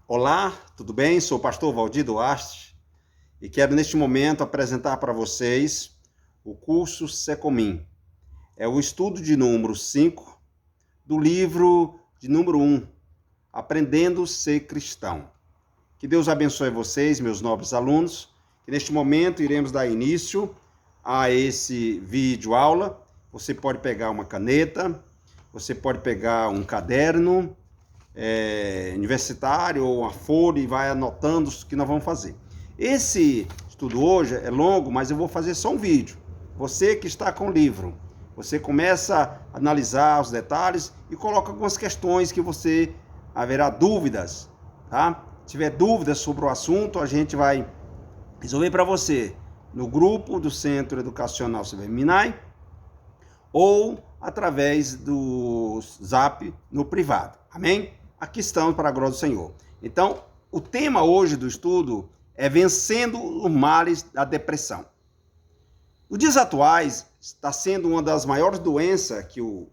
Olá, tudo bem? Sou o pastor Valdir Duarte e quero neste momento apresentar para vocês o curso Secomim. É o estudo de número 5 do livro de número 1, Aprendendo a Ser Cristão. Que Deus abençoe vocês, meus nobres alunos, que neste momento iremos dar início a esse vídeo aula. Você pode pegar uma caneta, você pode pegar um caderno, universitário ou uma folha e vai anotando o que nós vamos fazer. Esse estudo hoje é longo, mas eu vou fazer só um vídeo. Você que está com o livro, você começa a analisar os detalhes e coloca algumas questões que você haverá dúvidas, tá? Se tiver dúvidas sobre o assunto, a gente vai resolver para você no grupo do Centro Educacional Silvério Minay ou através do Zap no privado. Amém? Aqui estamos para a glória do Senhor. Então, o tema hoje do estudo é vencendo os males da depressão. Nos dias atuais, está sendo uma das maiores doenças que o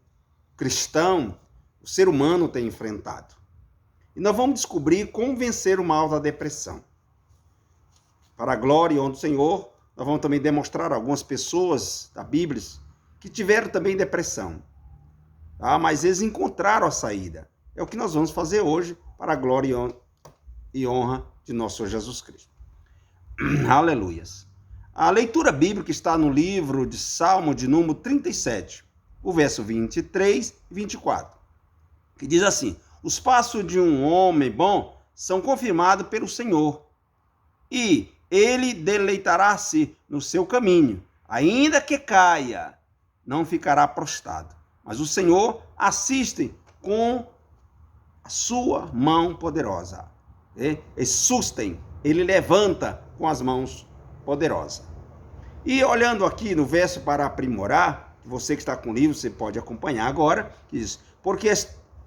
cristão, o ser humano tem enfrentado. E nós vamos descobrir como vencer o mal da depressão. Para a glória e honra do Senhor, nós vamos também demonstrar algumas pessoas da Bíblia que tiveram também depressão. Tá? Mas eles encontraram a saída. É o que nós vamos fazer hoje para a glória e honra de nosso Senhor Jesus Cristo. Aleluias. A leitura bíblica está no livro de Salmo de número 37, o verso 23 e 24, que diz assim: os passos de um homem bom são confirmados pelo Senhor, e ele deleitará-se no seu caminho. Ainda que caia, não ficará prostrado, mas o Senhor assiste com a sua mão poderosa. Ele sustém, ele levanta com as mãos poderosas. E olhando aqui no verso para aprimorar, você que está com o livro, você pode acompanhar agora, diz: porque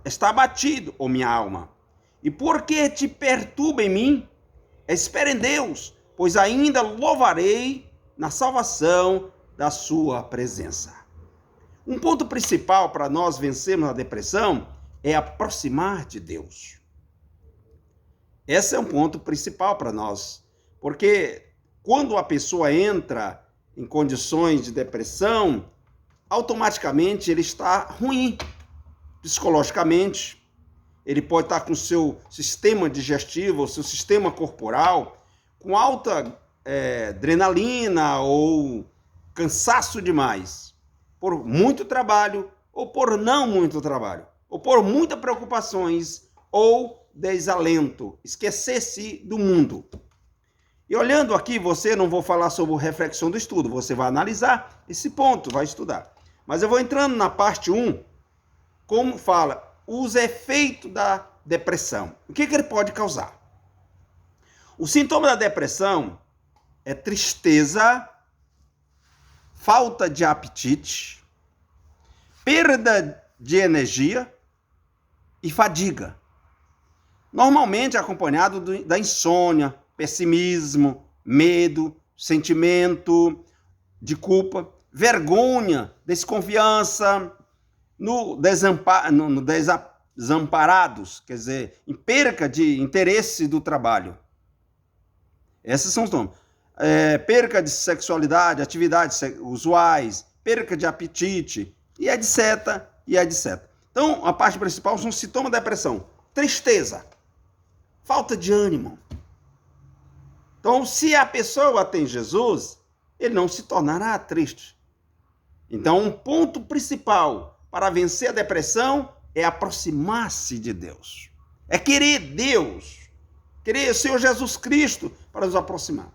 está abatido, ó minha alma, e porque te perturba em mim, espera em Deus, pois ainda louvarei na salvação da sua presença. Um ponto principal para nós vencermos a depressão é aproximar de Deus. Esse é um ponto principal para nós, porque quando a pessoa entra em condições de depressão, automaticamente ele está ruim psicologicamente, ele pode estar com o seu sistema digestivo, o seu sistema corporal, com alta adrenalina ou cansaço demais, por muito trabalho ou por não muito trabalho, ou por muitas preocupações ou desalento, esquecer-se do mundo. E olhando aqui, você não vou falar sobre reflexão do estudo, você vai analisar esse ponto, vai estudar. Mas eu vou entrando na parte 1, como fala, os efeitos da depressão. O que ele pode causar? O sintoma da depressão é tristeza, falta de apetite, perda de energia e fadiga. Normalmente acompanhado da insônia, pessimismo, medo, sentimento de culpa, vergonha, desconfiança, no desamparados, quer dizer, em perca de interesse do trabalho. Esses são os nomes. Perca de sexualidade, atividades usuais, perca de apetite, e etc, e etc. Então, a parte principal são sintomas da depressão. Tristeza, falta de ânimo. Então, se a pessoa tem Jesus, ele não se tornará triste. Então, um ponto principal para vencer a depressão é aproximar-se de Deus. É querer Deus, querer o Senhor Jesus Cristo para nos aproximar.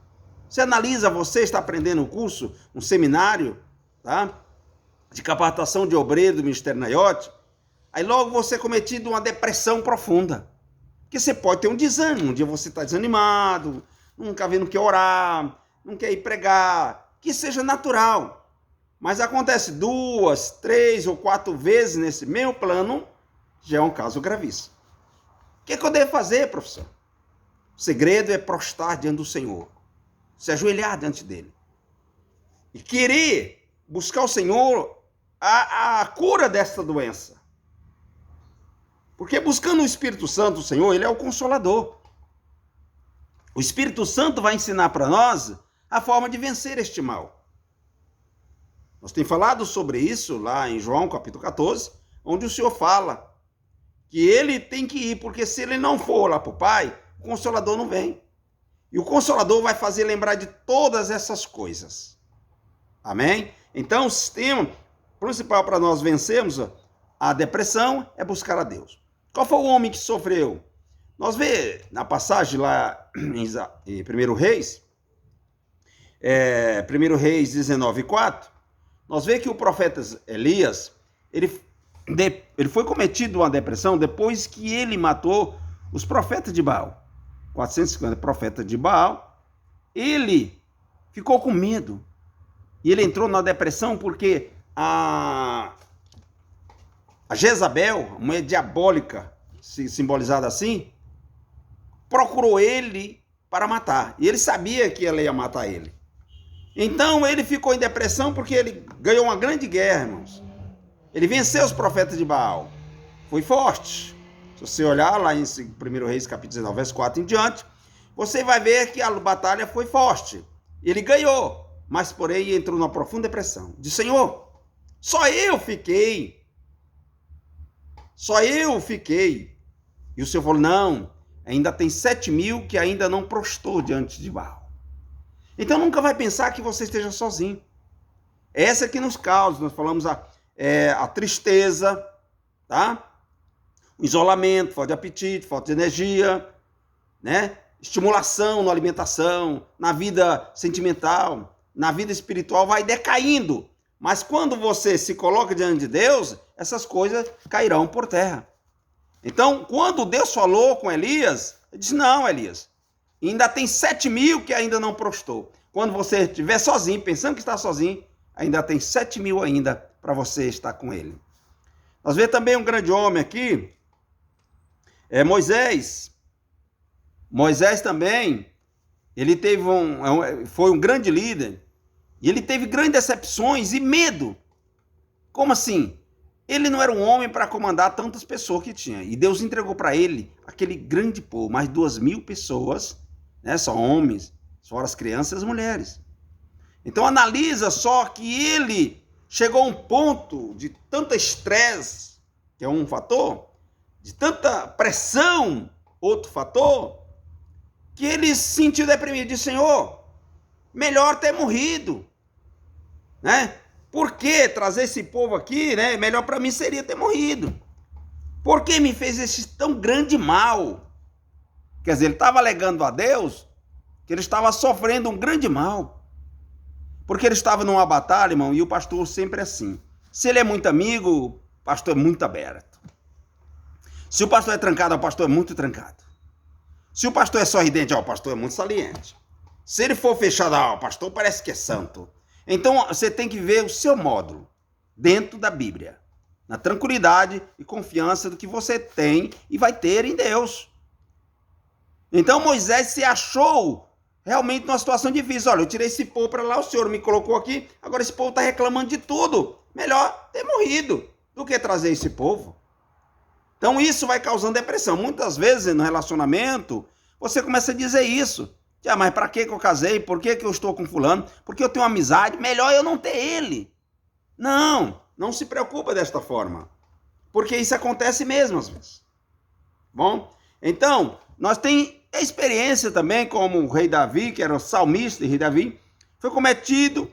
Você analisa, você está aprendendo um curso, um seminário, tá? De capacitação de obreiro do Ministério Nayote, aí logo você é cometido uma depressão profunda. Porque você pode ter um desânimo, um dia você está desanimado, não quer orar, não quer ir pregar, que seja natural. Mas acontece 2, 3 ou 4 vezes nesse mesmo plano, já é um caso gravíssimo. O que eu devo fazer, professor? O segredo é prostrar diante do Senhor, se ajoelhar diante dele e querer buscar o Senhor a cura dessa doença. Porque buscando o Espírito Santo, o Senhor, ele é o Consolador. O Espírito Santo vai ensinar para nós a forma de vencer este mal. Nós temos falado sobre isso lá em João capítulo 14, onde o Senhor fala que ele tem que ir, porque se ele não for lá para o Pai, o Consolador não vem. E o Consolador vai fazer lembrar de todas essas coisas. Amém? Então, o sistema principal para nós vencermos a depressão é buscar a Deus. Qual foi o homem que sofreu? Nós vemos na passagem lá em 1 Reis, 1 Reis 19:4, nós vemos que o profeta Elias, ele foi cometido uma depressão depois que ele matou os profetas de Baal. 450 profetas de Baal. Ele ficou com medo. E ele entrou na depressão porque a Jezabel, uma mulher diabólica, simbolizada assim, procurou ele para matar. E ele sabia que ela ia matar ele. Então ele ficou em depressão porque ele ganhou uma grande guerra, irmãos. Ele venceu os profetas de Baal. Foi forte. Se você olhar lá em 1 Reis, capítulo 19, verso 4 em diante, você vai ver que a batalha foi forte. Ele ganhou, mas porém entrou numa profunda depressão. Disse: Senhor, só eu fiquei. Só eu fiquei. E o Senhor falou: não, ainda tem 7.000 que ainda não prostrou diante de Baal. Então nunca vai pensar que você esteja sozinho. Essa que nos causa, nós falamos a tristeza, tá? O isolamento, falta de apetite, falta de energia, né? Estimulação na alimentação, na vida sentimental, na vida espiritual vai decaindo. Mas quando você se coloca diante de Deus, essas coisas cairão por terra. Então, quando Deus falou com Elias, ele disse: não, Elias, ainda tem 7.000 que ainda não prostrou. Quando você estiver sozinho, pensando que está sozinho, ainda tem 7.000 ainda para você estar com ele. Nós vemos também um grande homem aqui, Moisés. Moisés também, ele foi um grande líder, e ele teve grandes decepções e medo. Como assim? Ele não era um homem para comandar tantas pessoas que tinha. E Deus entregou para ele aquele grande povo, mais 2.000 pessoas, né? Só homens, fora as crianças e as mulheres. Então analisa só que ele chegou a um ponto de tanto estresse, que é um fator, de tanta pressão, outro fator, que ele se sentiu deprimido. Disse: Senhor, melhor ter morrido, né? Por que trazer esse povo aqui, né? Melhor para mim seria ter morrido. Por que me fez esse tão grande mal? Quer dizer, ele estava alegando a Deus que ele estava sofrendo um grande mal. Porque ele estava numa batalha, irmão, e o pastor sempre é assim. Se ele é muito amigo, o pastor é muito aberto. Se o pastor é trancado, o pastor é muito trancado. Se o pastor é sorridente, o pastor é muito saliente. Se ele for fechado, o pastor parece que é santo. Então, você tem que ver o seu módulo dentro da Bíblia, na tranquilidade e confiança do que você tem e vai ter em Deus. Então, Moisés se achou realmente numa situação difícil. Olha, eu tirei esse povo para lá, o Senhor me colocou aqui, agora esse povo está reclamando de tudo. Melhor ter morrido do que trazer esse povo. Então, isso vai causando depressão. Muitas vezes, no relacionamento, você começa a dizer isso. Mas para que eu casei? Por que eu estou com fulano? Porque eu tenho uma amizade, melhor eu não ter ele. Não se preocupa desta forma. Porque isso acontece mesmo às vezes. Bom, então, nós temos experiência também, como o rei Davi, que era o salmista, e rei Davi, foi cometido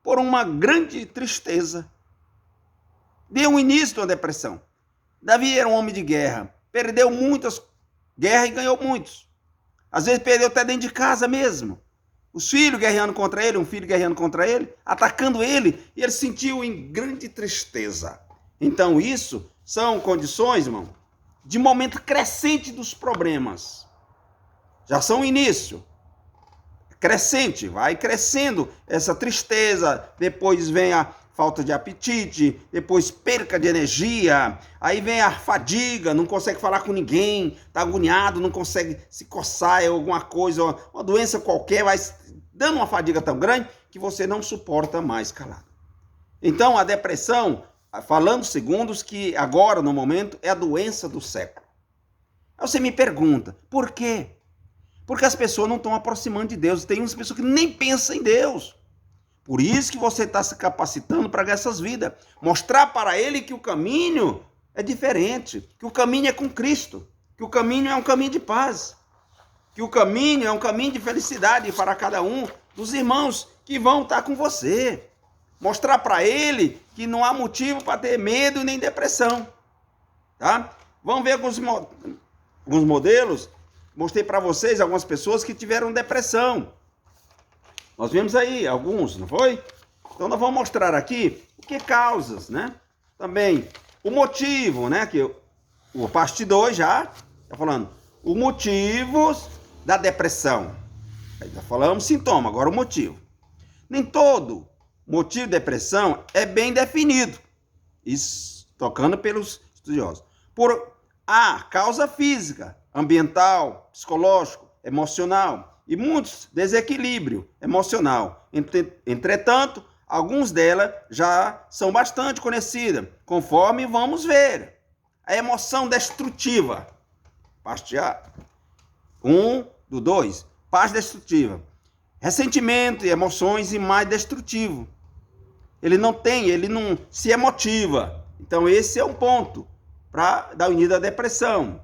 por uma grande tristeza. Deu um início a uma depressão. Davi era um homem de guerra, perdeu muitas guerras e ganhou muitos. Às vezes perdeu até dentro de casa mesmo. Os filhos guerreando contra ele, um filho guerreando contra ele, atacando ele, e ele se sentiu em grande tristeza. Então isso são condições, irmão, de momento crescente dos problemas. Já são o início. Crescente, vai crescendo essa tristeza, depois vem a falta de apetite, depois perca de energia, aí vem a fadiga, não consegue falar com ninguém, está agoniado, não consegue se coçar, alguma coisa, uma doença qualquer, vai dando uma fadiga tão grande que você não suporta mais calado. Então a depressão, falando segundos, que agora no momento é a doença do século. Aí você me pergunta, por quê? Porque as pessoas não estão aproximando de Deus. Tem umas pessoas que nem pensam em Deus. Por isso que você está se capacitando para ganhar essas vidas. Mostrar para ele que o caminho é diferente. Que o caminho é com Cristo. Que o caminho é um caminho de paz. Que o caminho é um caminho de felicidade para cada um dos irmãos que vão estar com você. Mostrar para ele que não há motivo para ter medo nem depressão. Tá? Vamos ver alguns modelos. Mostrei para vocês algumas pessoas que tiveram depressão. Nós vimos aí alguns, não foi? Então nós vamos mostrar aqui o que causas, né? Também o motivo, né? Que o parte 2 já está falando. Os motivos da depressão. Aí já falamos sintoma, agora o motivo. Nem todo motivo de depressão é bem definido. Isso tocando pelos estudiosos. Por A, causa física, ambiental, psicológico, emocional e muitos desequilíbrio emocional. Entretanto, alguns delas já são bastante conhecidas, conforme vamos ver. A emoção destrutiva, parte A, 1 do 2, parte destrutiva. Ressentimento e emoções e mais destrutivo. Ele não se emotiva. Então esse é um ponto para dar início à depressão.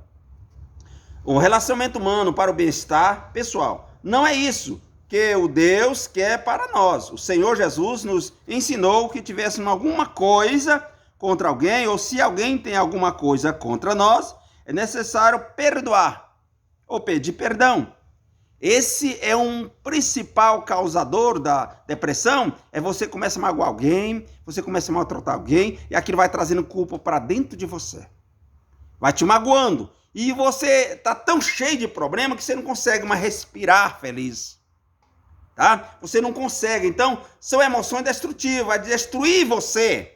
O relacionamento humano para o bem-estar pessoal. Não é isso que o Deus quer para nós. O Senhor Jesus nos ensinou que tivéssemos alguma coisa contra alguém, ou se alguém tem alguma coisa contra nós, é necessário perdoar ou pedir perdão. Esse é um principal causador da depressão, é você começa a magoar alguém, você começa a maltratar alguém, e aquilo vai trazendo culpa para dentro de você. Vai te magoando. E você está tão cheio de problema que você não consegue mais respirar feliz. Tá? Você não consegue. Então, são emoções destrutivas, vai destruir você.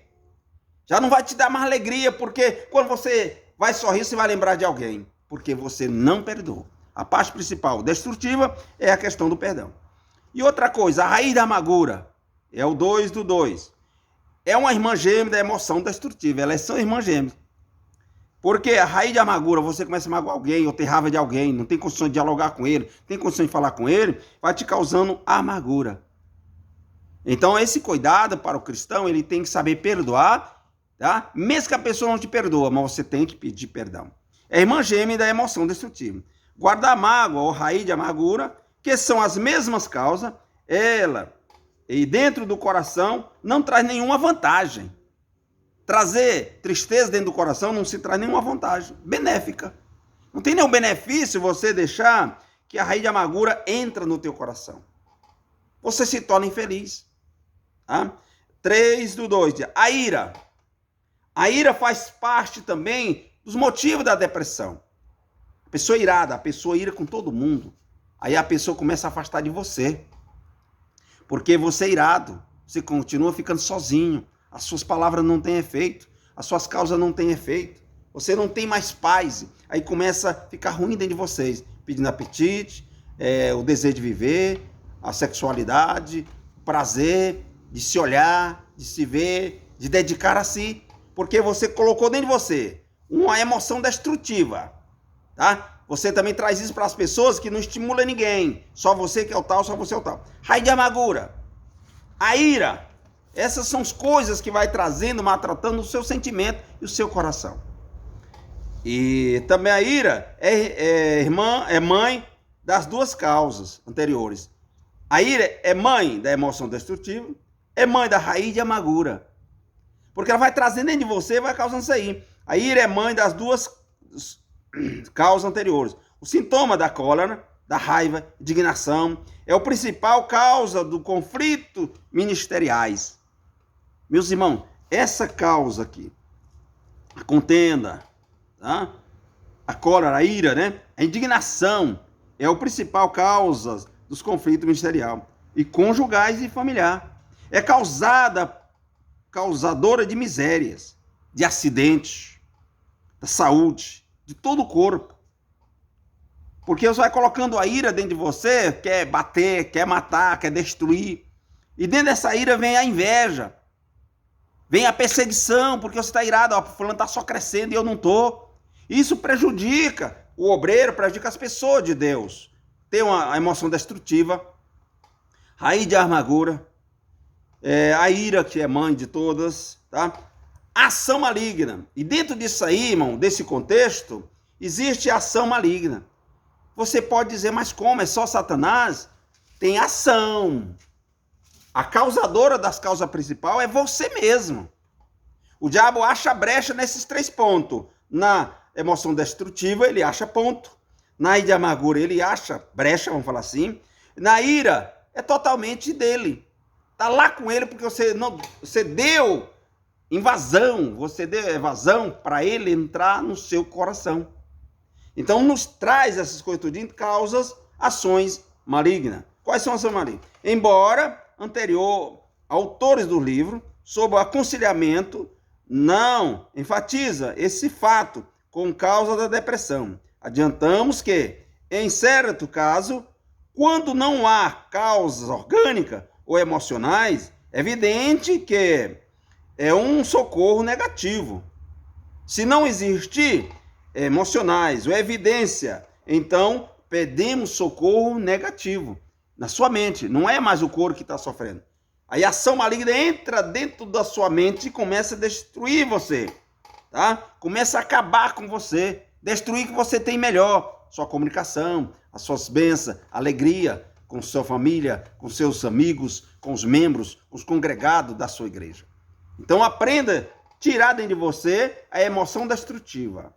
Já não vai te dar mais alegria, porque quando você vai sorrir, você vai lembrar de alguém. Porque você não perdoou. A parte principal destrutiva é a questão do perdão. E outra coisa, a raiz da amargura, é o 2 do 2. É uma irmã gêmea da emoção destrutiva. Elas são irmãs gêmeas. Porque a raiz de amargura, você começa a magoar alguém, ou ter raiva de alguém, não tem condição de dialogar com ele, tem condição de falar com ele, vai te causando amargura. Então, esse cuidado para o cristão, ele tem que saber perdoar, tá? Mesmo que a pessoa não te perdoa, mas você tem que pedir perdão. É a irmã gêmea da emoção destrutiva. Guardar mágoa ou raiz de amargura, que são as mesmas causas, ela, e dentro do coração, não traz nenhuma vantagem. Trazer tristeza dentro do coração não se traz nenhuma vantagem benéfica. Não tem nenhum benefício você deixar que a raiz de amargura entra no teu coração. Você se torna infeliz. Tá? 3 do 2. A ira. A ira faz parte também dos motivos da depressão. A pessoa irada, a pessoa ira com todo mundo. Aí a pessoa começa a afastar de você. Porque você é irado. Você continua ficando sozinho. As suas palavras não têm efeito, as suas causas não têm efeito, você não tem mais paz, aí começa a ficar ruim dentro de vocês, pedindo apetite, o desejo de viver, a sexualidade, o prazer de se olhar, de se ver, de dedicar a si, porque você colocou dentro de você uma emoção destrutiva, tá? Você também traz isso para as pessoas que não estimula ninguém, só você que é o tal, só você é o tal. Raiz de amargura, a ira. Essas são as coisas que vai trazendo, maltratando o seu sentimento e o seu coração. E também a ira é mãe das duas causas anteriores. A ira é mãe da emoção destrutiva, é mãe da raiz de amargura. Porque ela vai trazendo dentro de você e vai causando isso aí. A ira é mãe das duas causas anteriores. O sintoma da cólera, da raiva, indignação, é o principal causa do conflito ministeriais. Meus irmãos, essa causa aqui, a contenda, tá? A cólera, a ira, né? A indignação é o principal causa dos conflitos ministeriais e conjugais e familiar. É causadora de misérias, de acidentes, da saúde, de todo o corpo. Porque você vai colocando a ira dentro de você, quer bater, quer matar, quer destruir. E dentro dessa ira vem a inveja. Vem a perseguição, porque você está irado, ó, fulano está só crescendo e eu não estou. Isso prejudica o obreiro, prejudica as pessoas de Deus. tem a emoção destrutiva, raiz de amargura, a ira, que é mãe de todas, tá? Ação maligna. E dentro disso aí, irmão, desse contexto, existe ação maligna. Você pode dizer, mas como? É só Satanás? Tem ação. A causadora das causas principais é você mesmo. O diabo acha brecha nesses 3 pontos. Na emoção destrutiva, ele acha ponto. Na ira de amargura, ele acha brecha, vamos falar assim. Na ira, é totalmente dele. Está lá com ele porque você deu invasão, você deu evasão para ele entrar no seu coração. Então, nos traz essas coisas tudo, causas ações malignas. Quais são as ações malignas? Embora autores do livro, sobre o aconselhamento, não enfatiza esse fato com causa da depressão. Adiantamos que, em certo caso, quando não há causas orgânicas ou emocionais, é evidente que é um socorro negativo. Se não existir emocionais ou evidência, então pedimos socorro negativo na sua mente. Não é mais o corpo que está sofrendo. Aí a ação maligna entra dentro da sua mente e começa a destruir você, tá? Começa a acabar com você, destruir o que você tem melhor, sua comunicação, as suas bênçãos, alegria com sua família, com seus amigos, com os membros, os congregados da sua igreja. Então aprenda a tirar dentro de você a emoção destrutiva.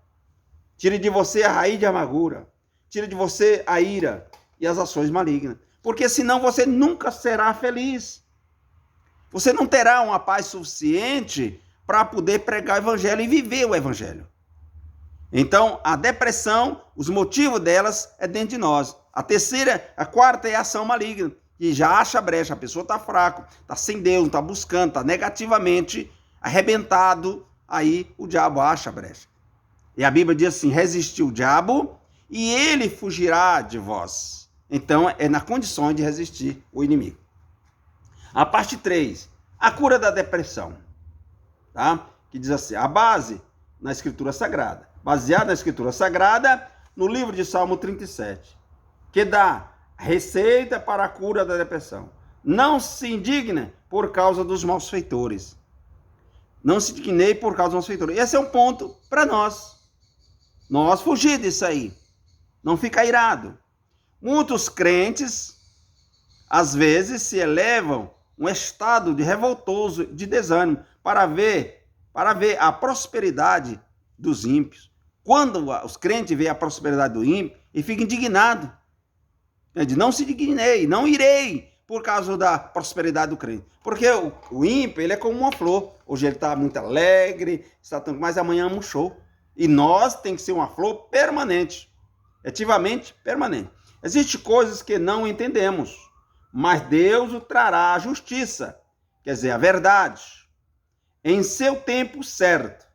Tire de você a raiz de amargura. Tire de você a ira e as ações malignas. Porque senão você nunca será feliz. Você não terá uma paz suficiente para poder pregar o evangelho e viver o evangelho. Então, a depressão, os motivos delas é dentro de nós. A quarta é a ação maligna, que já acha brecha. A pessoa está fraca, está sem Deus, está buscando, está negativamente arrebentado. Aí o diabo acha brecha. E a Bíblia diz assim, resistiu o diabo e ele fugirá de vós. Então, é na condição de resistir o inimigo. A parte 3, a cura da depressão, tá? Que diz assim, a base na Escritura Sagrada, baseada na Escritura Sagrada, no livro de Salmo 37, que dá receita para a cura da depressão. Não se indigne por causa dos malfeitores. Não se indignei por causa dos malfeitores. Esse é um ponto para nós. Nós fugir disso aí. Não ficar irado. Muitos crentes, às vezes, se elevam um estado de revoltoso, de desânimo, para ver a prosperidade dos ímpios. Quando os crentes veem a prosperidade do ímpio, e ficam indignados. Ele não se indignei, não irei por causa da prosperidade do crente. Porque o ímpio, ele é como uma flor. Hoje ele está muito alegre, mas amanhã murchou. E nós tem que ser uma flor permanente, ativamente permanente. Existem coisas que não entendemos, mas Deus o trará a justiça, quer dizer, a verdade, em seu tempo certo.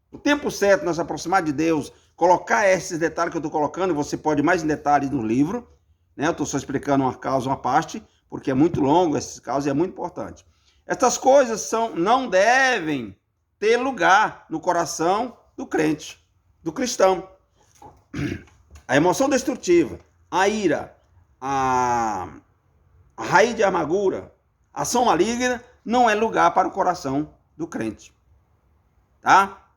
O tempo certo, nós aproximar de Deus, colocar esses detalhes que eu estou colocando, você pode ir mais em detalhes no livro, né? Eu estou só explicando uma causa, uma parte, porque é muito longo esses casos e é muito importante. Essas coisas não devem ter lugar no coração do crente, do cristão. A emoção destrutiva, a ira, a raiz de amargura, a ação maligna, não é lugar para o coração do crente. Tá?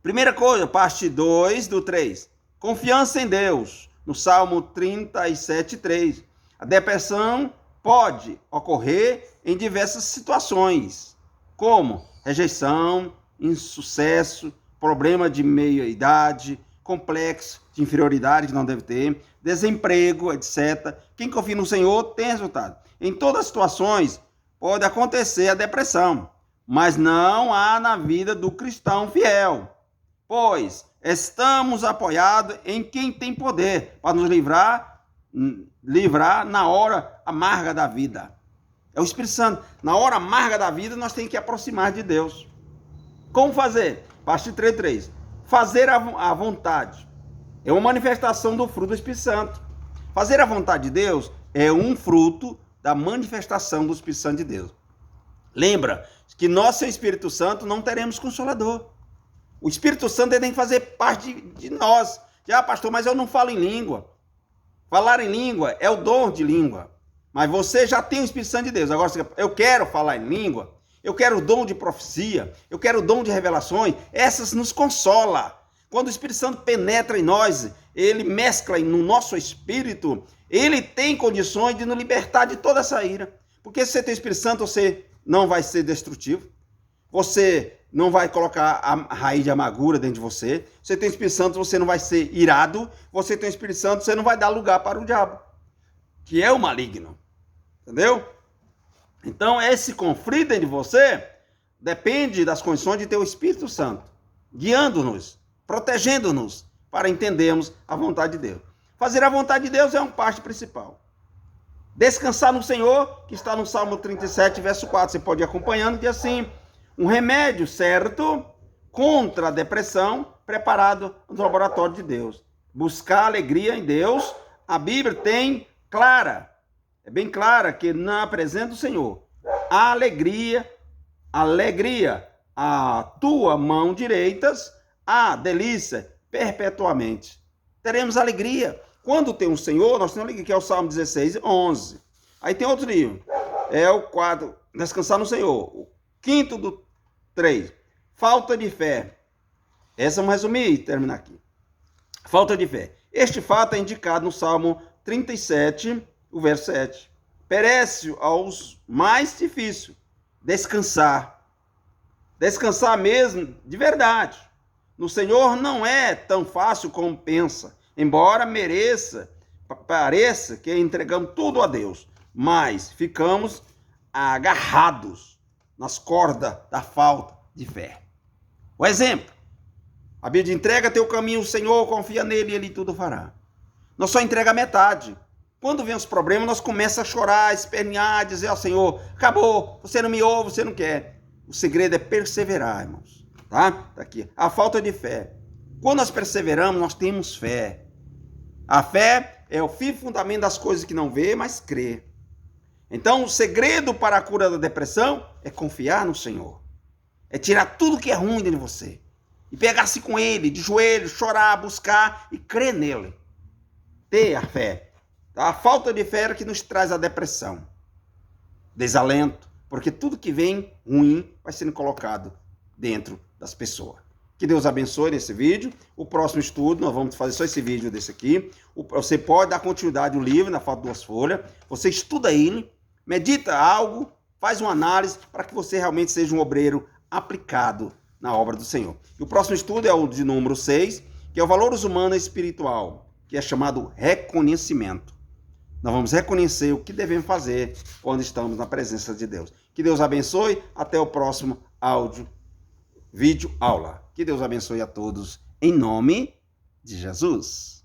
Primeira coisa, parte 2 do 3. Confiança em Deus, no Salmo 37:3. A depressão pode ocorrer em diversas situações, como rejeição, insucesso, problema de meia-idade, complexo de inferioridade que não deve ter, desemprego, etc. Quem confia no Senhor tem resultado. Em todas as situações pode acontecer a depressão, mas não há na vida do cristão fiel, pois estamos apoiados em quem tem poder para nos livrar na hora amarga da vida. É o Espírito Santo. Na hora amarga da vida, nós temos que aproximar de Deus. Como fazer? Parte 3:3. Fazer a vontade é uma manifestação do fruto do Espírito Santo. Fazer a vontade de Deus é um fruto da manifestação do Espírito Santo de Deus. Lembra que nós, sem o Espírito Santo, não teremos consolador. O Espírito Santo tem que fazer parte de nós. Já, pastor, mas eu não falo em língua. Falar em língua é o dom de língua. Mas você já tem o Espírito Santo de Deus. Agora, eu quero falar em língua, eu quero o dom de profecia, eu quero o dom de revelações. Essas nos consola. Quando o Espírito Santo penetra em nós, ele mescla no nosso espírito, ele tem condições de nos libertar de toda essa ira. Porque se você tem o Espírito Santo, você não vai ser destrutivo. Você não vai colocar a raiz de amargura dentro de você. Você tem o Espírito Santo, você não vai ser irado. Você tem o Espírito Santo, você não vai dar lugar para o diabo, que é o maligno. Entendeu? Então, esse conflito dentro de você depende das condições de ter o Espírito Santo, guiando-nos, protegendo-nos, para entendermos a vontade de Deus. Fazer a vontade de Deus é uma parte principal. Descansar no Senhor, que está no Salmo 37, verso 4. Você pode ir acompanhando, que assim, um remédio certo contra a depressão, preparado no laboratório de Deus. Buscar alegria em Deus, a Bíblia tem clara, é bem clara, que na presença do Senhor, a alegria, a tua mão direitas, a delícia perpetuamente. Teremos alegria. Quando tem um Senhor, nós temos alegria, que é o Salmo 16, 11. Aí tem outro livro, é o 4, Descansar no Senhor. O 5º do 3, falta de fé. Essa vamos resumir e terminar aqui. Falta de fé. Este fato é indicado no Salmo 37, o verso 7. Perece aos mais difíceis descansar. Descansar mesmo, de verdade. No Senhor não é tão fácil como pensa. Embora pareça que entregamos tudo a Deus. Mas ficamos agarrados nas cordas da falta de fé. O exemplo. A Bíblia entrega teu caminho ao Senhor, confia nele e ele tudo fará. Nós só entrega metade. Quando vem os problemas, nós começamos a chorar, espernear, dizer ao Senhor, acabou, você não me ouve, você não quer. O segredo é perseverar, irmãos. Tá? Tá aqui. A falta de fé. Quando nós perseveramos, nós temos fé. A fé é o fim fundamento das coisas que não vê, mas crê. Então, o segredo para a cura da depressão é confiar no Senhor. É tirar tudo que é ruim dentro de você. E pegar-se com ele, de joelhos, chorar, buscar e crer nele. Ter a fé. A falta de fé é que nos traz a depressão. Desalento. Porque tudo que vem ruim vai sendo colocado dentro das pessoas. Que Deus abençoe nesse vídeo. O próximo estudo, nós vamos fazer só esse vídeo desse aqui. Você pode dar continuidade ao livro, na falta de 2 folhas. Você estuda ele, medita algo, faz uma análise para que você realmente seja um obreiro aplicado na obra do Senhor. E o próximo estudo é o de número 6, que é o valores humano e espiritual, que é chamado reconhecimento. Nós vamos reconhecer o que devemos fazer quando estamos na presença de Deus. Que Deus abençoe. Até o próximo vídeo aula. Que Deus abençoe a todos em nome de Jesus.